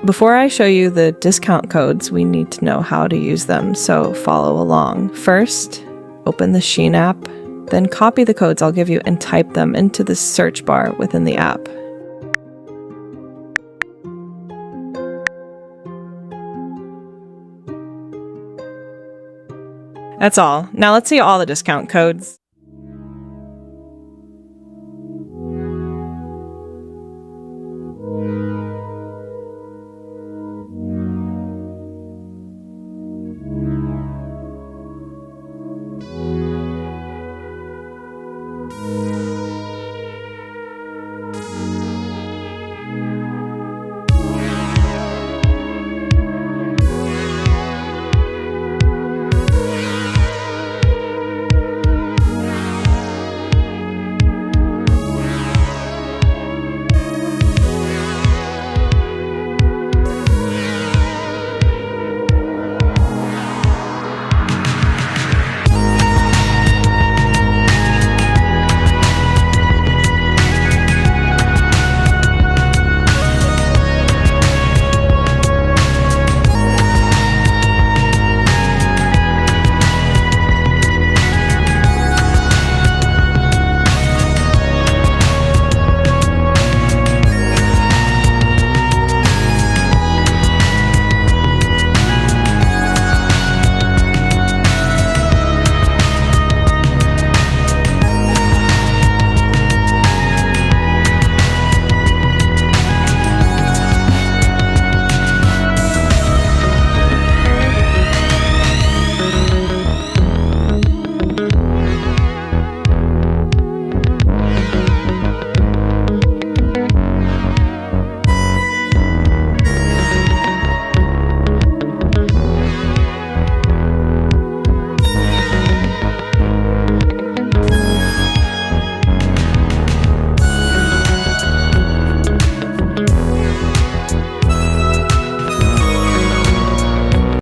Before I show you the discount codes, we need to know how to use them, so follow along. First, open the Shein app, then copy the codes I'll give you and type them into the search bar within the app. That's all. Now let's see all the discount codes.